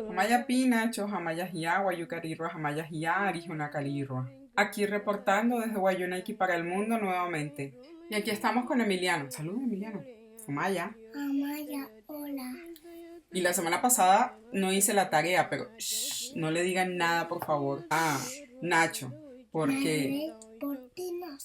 Hamaya Pinacho, Hamaya Hiagua, Yucarirua, Hamaya Hiari, Junacarirua. Aquí reportando desde Guayunaiki para el mundo nuevamente. Y aquí estamos con Emiliano. Saludos, Emiliano. Hamaya. Amaya, hola. Y la semana pasada no hice la tarea, pero no le digan nada, por favor, a Nacho, porque Por ti no.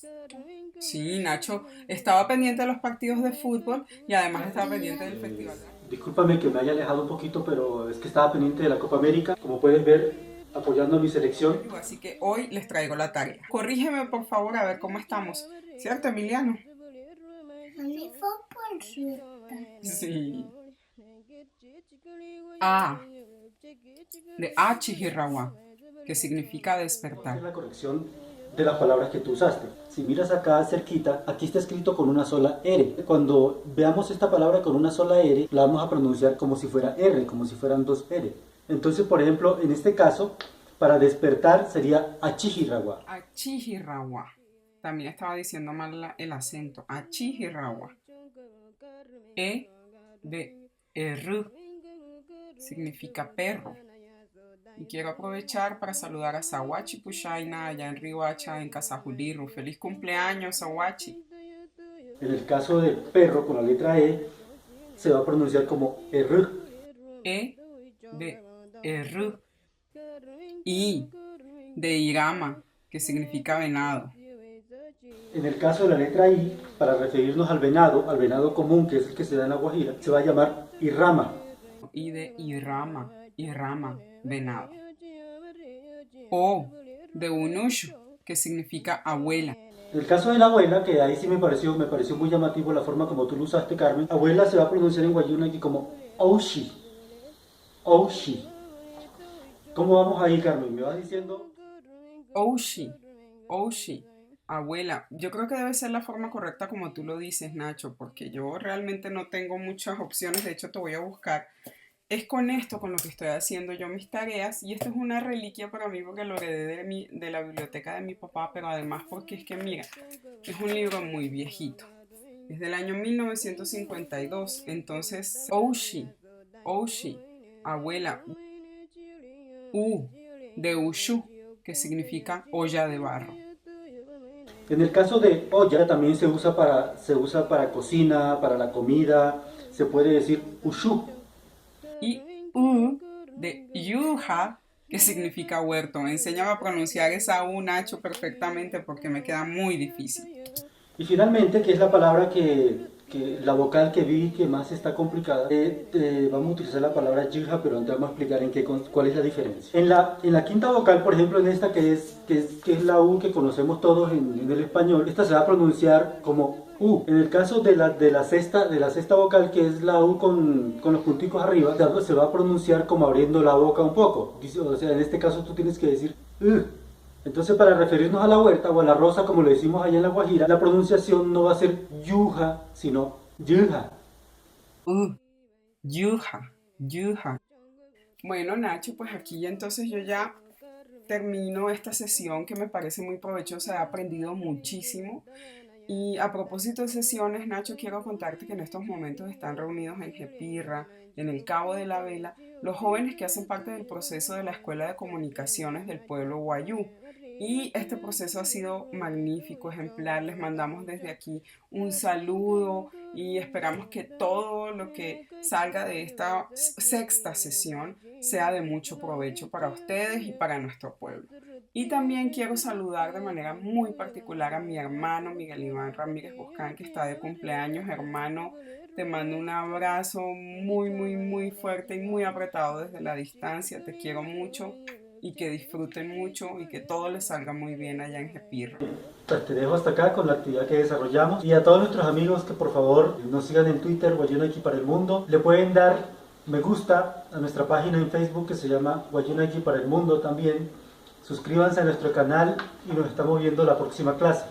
sí, Nacho estaba pendiente de los partidos de fútbol y además estaba pendiente del festival. Discúlpame que me haya alejado un poquito, pero es que estaba pendiente de la Copa América, como puedes ver, apoyando a mi selección. Así que hoy les traigo la tarea. Corrígeme, por favor, a ver cómo estamos. ¿Cierto, Emiliano? A mí fue por suerte. Sí. A, de Achihirawa, que significa despertar. Es la corrección de las palabras que tú usaste. Si miras acá cerquita, aquí está escrito con una sola R. Cuando veamos esta palabra con una sola R, la vamos a pronunciar como si fuera R, como si fueran dos R. Entonces, por ejemplo, en este caso, para despertar sería Achihirawa. Achihirawa. También estaba diciendo mal el acento. Achihirawa. E, de R, significa perro. Y quiero aprovechar para saludar a Sawachi Pushaina allá en Riohacha, en Casajuliru. ¡Feliz cumpleaños, Sawachi! En el caso de perro con la letra E, se va a pronunciar como R. E, de R. I, de Irama, que significa venado. En el caso de la letra I, para referirnos al venado común, que es el que se da en la Guajira, se va a llamar Irrama. I de Irama, Irama, venado. O, de Unushu, que significa abuela. En el caso de la abuela, que ahí sí me pareció muy llamativo la forma como tú lo usaste, Carmen. Abuela se va a pronunciar en Guayuna como Oushi. Oushi. ¿Cómo vamos ahí, Carmen? ¿Me vas diciendo? Oushi, Oushi, abuela. Yo creo que debe ser la forma correcta como tú lo dices, Nacho, porque yo realmente no tengo muchas opciones. De hecho, te voy a buscar. Es con esto con lo que estoy haciendo yo mis tareas, y esto es una reliquia para mí porque lo heredé de la biblioteca de mi papá, pero además porque es que, mira, es un libro muy viejito. Es del año 1952. Entonces, Oushi, Oushi, abuela. U, de Ushu, que significa olla de barro. En el caso de olla también se usa para cocina, para la comida. Se puede decir Ushu. Y U, de Yuja, que significa huerto. Enséñame a pronunciar esa U, Nacho, perfectamente porque me queda muy difícil. Y finalmente, que es la palabra la vocal que vi que más está complicada, vamos a utilizar la palabra yirja, pero antes vamos a explicar cuál es la diferencia. En la quinta vocal, por ejemplo, en esta que es la U que conocemos todos en el español, esta se va a pronunciar como U. En el caso de la sexta vocal, que es la U con los punticos arriba, se va a pronunciar como abriendo la boca un poco. O sea, en este caso tú tienes que decir Entonces, para referirnos a la huerta o a la rosa, como le decimos allá en La Guajira, la pronunciación no va a ser yuja, sino yuja. Yuja, yuja. Bueno, Nacho, pues aquí entonces yo ya termino esta sesión que me parece muy provechosa. He aprendido muchísimo. Y a propósito de sesiones, Nacho, quiero contarte que en estos momentos están reunidos en Jepirra, en el Cabo de la Vela, los jóvenes que hacen parte del proceso de la Escuela de Comunicaciones del pueblo Wayuu. Y este proceso ha sido magnífico, ejemplar. Les mandamos desde aquí un saludo y esperamos que todo lo que salga de esta sexta sesión sea de mucho provecho para ustedes y para nuestro pueblo. Y también quiero saludar de manera muy particular a mi hermano Miguel Iván Ramírez Buscán, que está de cumpleaños. Hermano, te mando un abrazo muy, muy, muy fuerte y muy apretado desde la distancia. Te quiero mucho y que disfruten mucho y que todo les salga muy bien allá en Jepirra. Pues te dejo hasta acá con la actividad que desarrollamos. Y a todos nuestros amigos que por favor nos sigan en Twitter, Guayunaiki para el mundo. Le pueden dar me gusta a nuestra página en Facebook que se llama Guayunaiki para el mundo también. Suscríbanse a nuestro canal y nos estamos viendo la próxima clase.